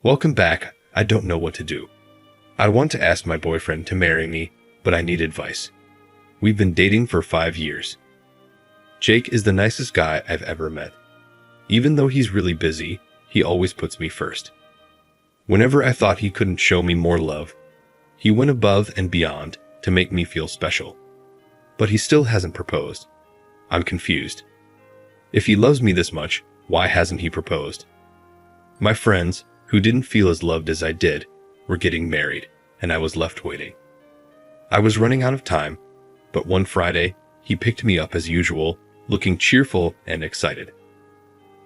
Welcome back. I don't know what to do. I want to ask my boyfriend to marry me, but I need advice. We've been dating for 5 years. Jake is the nicest guy I've ever met. Even though he's really busy, he always puts me first. Whenever I thought he couldn't show me more love, he went above and beyond to make me feel special. But he still hasn't proposed. I'm confused. If he loves me this much, why hasn't he proposed? My friends, who didn't feel as loved as I did, were getting married, and I was left waiting. I was running out of time, but one Friday, he picked me up as usual, looking cheerful and excited.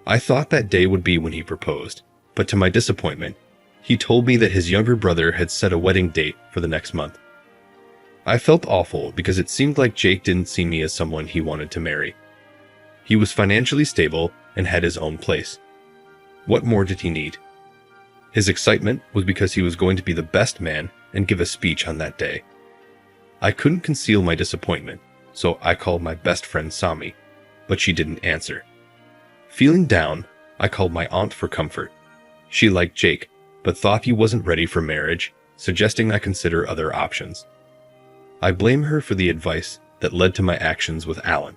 I thought that day would be when he proposed, but to my disappointment, he told me that his younger brother had set a wedding date for the next month. I felt awful because it seemed like Jake didn't see me as someone he wanted to marry. He was financially stable and had his own place. What more did he need? His excitement was because he was going to be the best man and give a speech on that day. I couldn't conceal my disappointment, so I called my best friend Sami, but she didn't answer. Feeling down, I called my aunt for comfort. She liked Jake, but thought he wasn't ready for marriage, suggesting I consider other options. I blame her for the advice that led to my actions with Alan.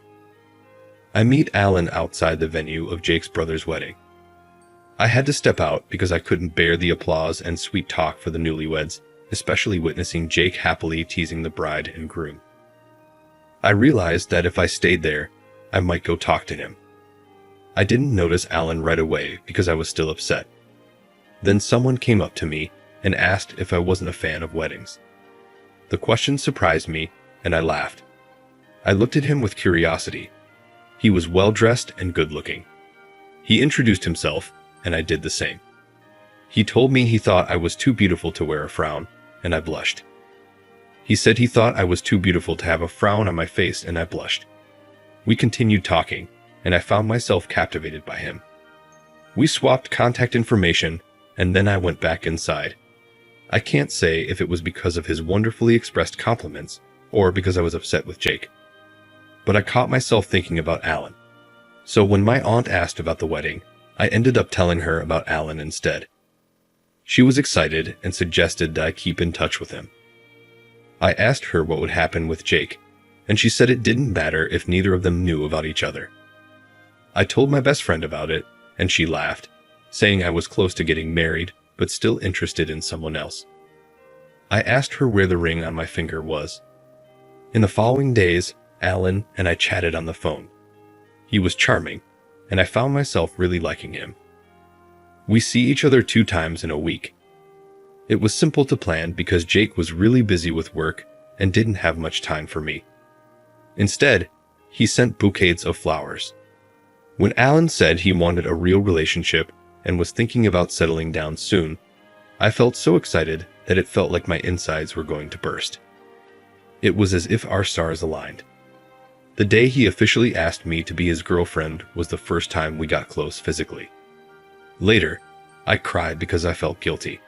I meet Alan outside the venue of Jake's brother's wedding. I had to step out because I couldn't bear the applause and sweet talk for the newlyweds, especially witnessing Jake happily teasing the bride and groom. I realized that if I stayed there, I might go talk to him. I didn't notice Alan right away because I was still upset. Then someone came up to me and asked if I wasn't a fan of weddings. The question surprised me, and I laughed. I looked at him with curiosity. He was well-dressed and good-looking. He introduced himself, and I did the same. He told me he thought I was too beautiful to wear a frown, and I blushed. He said he thought I was too beautiful to have a frown on my face, and I blushed. We continued talking, and I found myself captivated by him. We swapped contact information, and then I went back inside. I can't say if it was because of his wonderfully expressed compliments or because I was upset with Jake. But I caught myself thinking about Alan. So when my aunt asked about the wedding, I ended up telling her about Alan instead. She was excited and suggested that I keep in touch with him. I asked her what would happen with Jake, and she said it didn't matter if neither of them knew about each other. I told my best friend about it, and she laughed, saying I was close to getting married, but still interested in someone else. I asked her where the ring on my finger was. In the following days, Alan and I chatted on the phone. He was charming, and I found myself really liking him. We see each other 2 times in a week. It was simple to plan because Jake was really busy with work and didn't have much time for me. Instead, he sent bouquets of flowers. When Alan said he wanted a real relationship and was thinking about settling down soon, I felt so excited that it felt like my insides were going to burst. It was as if our stars aligned. The day he officially asked me to be his girlfriend was the first time we got close physically. Later, I cried because I felt guilty.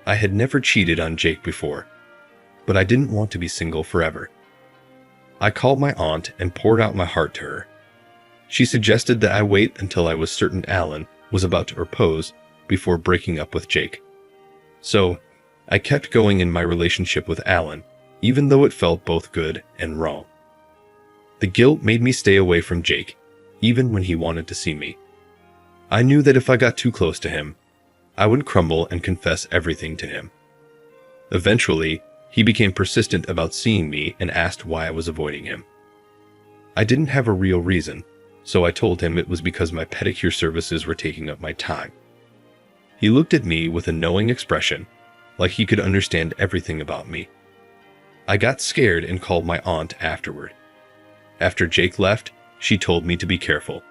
I had never cheated on Jake before, but I didn't want to be single forever. I called my aunt and poured out my heart to her. She suggested that I wait until I was certain Alan was about to propose before breaking up with Jake. So, I kept going in my relationship with Alan, even though it felt both good and wrong. The guilt made me stay away from Jake, even when he wanted to see me. I knew that if I got too close to him, I would crumble and confess everything to him. Eventually, he became persistent about seeing me and asked why I was avoiding him. I didn't have a real reason, so I told him it was because my pedicure services were taking up my time. He looked at me with a knowing expression, like he could understand everything about me. I got scared and called my aunt afterward. After Jake left, she told me to be careful.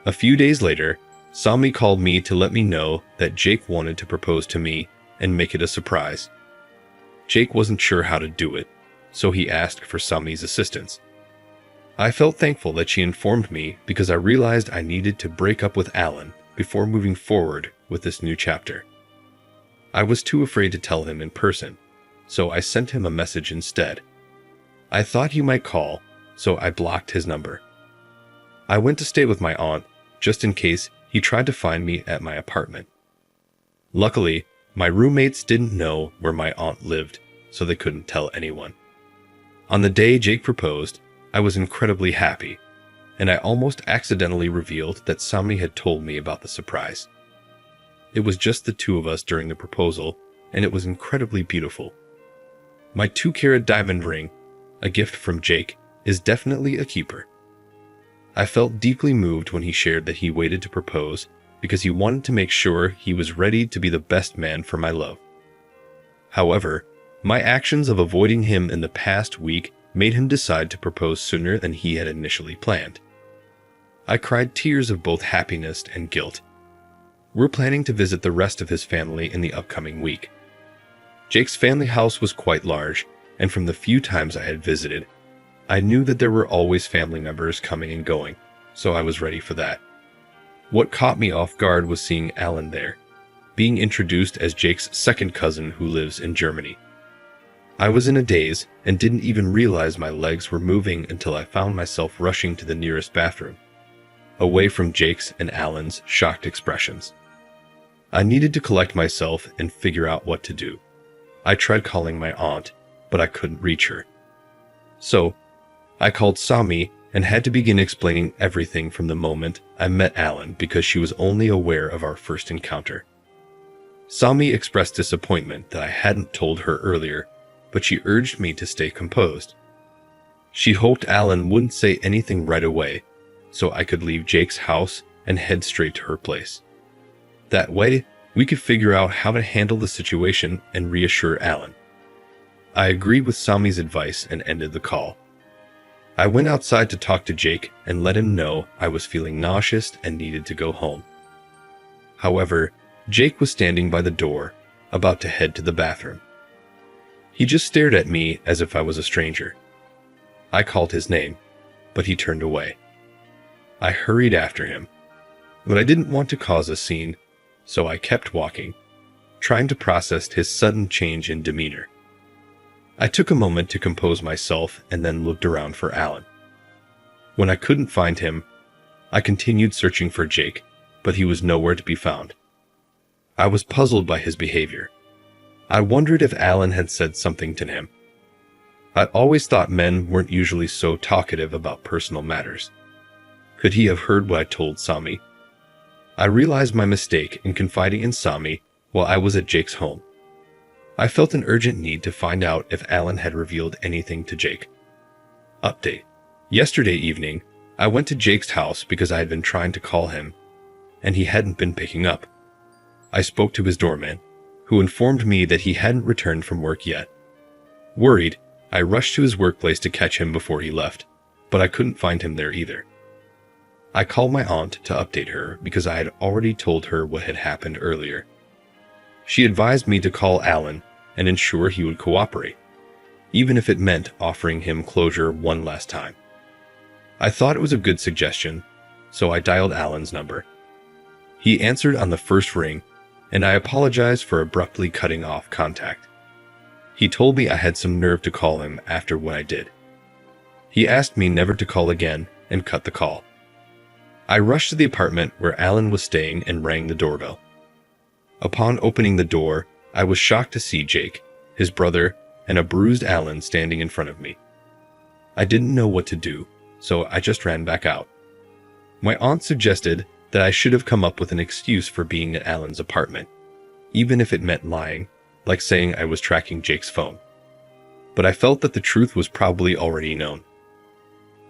A few days later, Sami called me to let me know that Jake wanted to propose to me and make it a surprise. Jake wasn't sure how to do it, so he asked for Sami's assistance. I felt thankful that she informed me because I realized I needed to break up with Alan before moving forward with this new chapter. I was too afraid to tell him in person, so I sent him a message instead. I thought he might call, so I blocked his number. I went to stay with my aunt just in case he tried to find me at my apartment. Luckily, my roommates didn't know where my aunt lived, so they couldn't tell anyone. On the day Jake proposed, I was incredibly happy, and I almost accidentally revealed that Sami had told me about the surprise. It was just the two of us during the proposal, and it was incredibly beautiful. My 2-carat diamond ring, a gift from Jake, is definitely a keeper. I felt deeply moved when he shared that he waited to propose because he wanted to make sure he was ready to be the best man for my love. However, my actions of avoiding him in the past week made him decide to propose sooner than he had initially planned. I cried tears of both happiness and guilt. We're planning to visit the rest of his family in the upcoming week. Jake's family house was quite large, and from the few times I had visited, I knew that there were always family members coming and going, so I was ready for that. What caught me off guard was seeing Alan there, being introduced as Jake's second cousin who lives in Germany. I was in a daze and didn't even realize my legs were moving until I found myself rushing to the nearest bathroom, away from Jake's and Alan's shocked expressions. I needed to collect myself and figure out what to do. I tried calling my aunt, but I couldn't reach her. So, I called Sami and had to begin explaining everything from the moment I met Alan because she was only aware of our first encounter. Sami expressed disappointment that I hadn't told her earlier, but she urged me to stay composed. She hoped Alan wouldn't say anything right away, so I could leave Jake's house and head straight to her place. That way, we could figure out how to handle the situation and reassure Alan. I agreed with Sami's advice and ended the call. I went outside to talk to Jake and let him know I was feeling nauseous and needed to go home. However, Jake was standing by the door, about to head to the bathroom. He just stared at me as if I was a stranger. I called his name, but he turned away. I hurried after him, but I didn't want to cause a scene, so I kept walking, trying to process his sudden change in demeanor. I took a moment to compose myself and then looked around for Alan. When I couldn't find him, I continued searching for Jake, but he was nowhere to be found. I was puzzled by his behavior. I wondered if Alan had said something to him. I'd always thought men weren't usually so talkative about personal matters. Could he have heard what I told Sami? I realized my mistake in confiding in Sami while I was at Jake's home. I felt an urgent need to find out if Alan had revealed anything to Jake. Update. Yesterday evening, I went to Jake's house because I had been trying to call him, and he hadn't been picking up. I spoke to his doorman, who informed me that he hadn't returned from work yet. Worried, I rushed to his workplace to catch him before he left, but I couldn't find him there either. I called my aunt to update her because I had already told her what had happened earlier. She advised me to call Alan and ensure he would cooperate, even if it meant offering him closure one last time. I thought it was a good suggestion, so I dialed Alan's number. He answered on the first ring, and I apologized for abruptly cutting off contact. He told me I had some nerve to call him after what I did. He asked me never to call again and cut the call. I rushed to the apartment where Alan was staying and rang the doorbell. Upon opening the door, I was shocked to see Jake, his brother, and a bruised Alan standing in front of me. I didn't know what to do, so I just ran back out. My aunt suggested that I should have come up with an excuse for being at Alan's apartment, even if it meant lying, like saying I was tracking Jake's phone. But I felt that the truth was probably already known.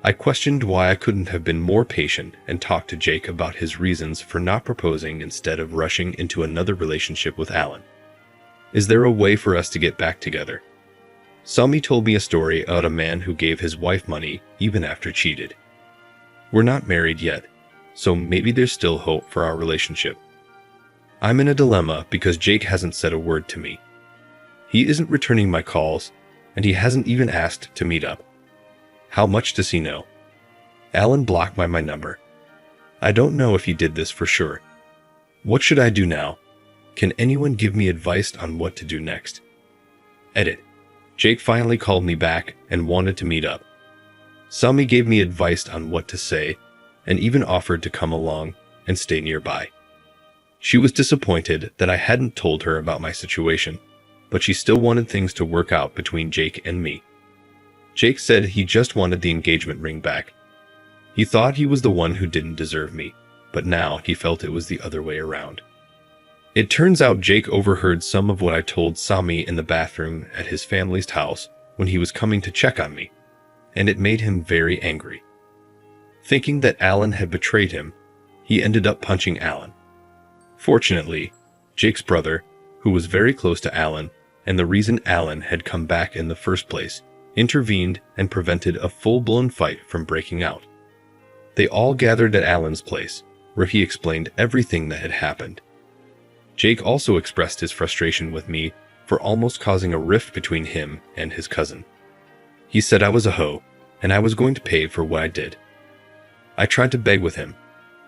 I questioned why I couldn't have been more patient and talked to Jake about his reasons for not proposing instead of rushing into another relationship with Alan. Is there a way for us to get back together? Sami told me a story about a man who gave his wife money even after cheated. We're not married yet, so maybe there's still hope for our relationship. I'm in a dilemma because Jake hasn't said a word to me. He isn't returning my calls, and he hasn't even asked to meet up. How much does he know? Alan blocked my number. I don't know if he did this for sure. What should I do now? Can anyone give me advice on what to do next? Edit. Jake finally called me back and wanted to meet up. Sami gave me advice on what to say and even offered to come along and stay nearby. She was disappointed that I hadn't told her about my situation, but she still wanted things to work out between Jake and me. Jake said he just wanted the engagement ring back. He thought he was the one who didn't deserve me, but now he felt it was the other way around. It turns out Jake overheard some of what I told Sami in the bathroom at his family's house when he was coming to check on me, and it made him very angry. Thinking that Alan had betrayed him, he ended up punching Alan. Fortunately, Jake's brother, who was very close to Alan and the reason Alan had come back in the first place, intervened and prevented a full-blown fight from breaking out. They all gathered at Alan's place, where he explained everything that had happened. Jake also expressed his frustration with me for almost causing a rift between him and his cousin. He said I was a hoe, and I was going to pay for what I did. I tried to beg with him,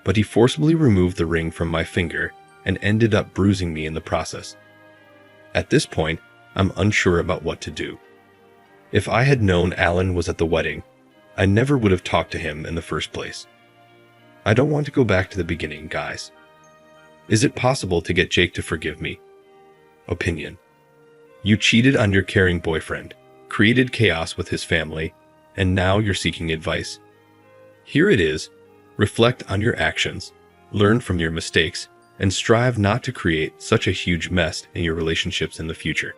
but he forcibly removed the ring from my finger and ended up bruising me in the process. At this point, I'm unsure about what to do. If I had known Alan was at the wedding, I never would have talked to him in the first place. I don't want to go back to the beginning, guys. Is it possible to get Jake to forgive me? Opinion. You cheated on your caring boyfriend, created chaos with his family, and now you're seeking advice. Here it is. Reflect on your actions, learn from your mistakes, and strive not to create such a huge mess in your relationships in the future.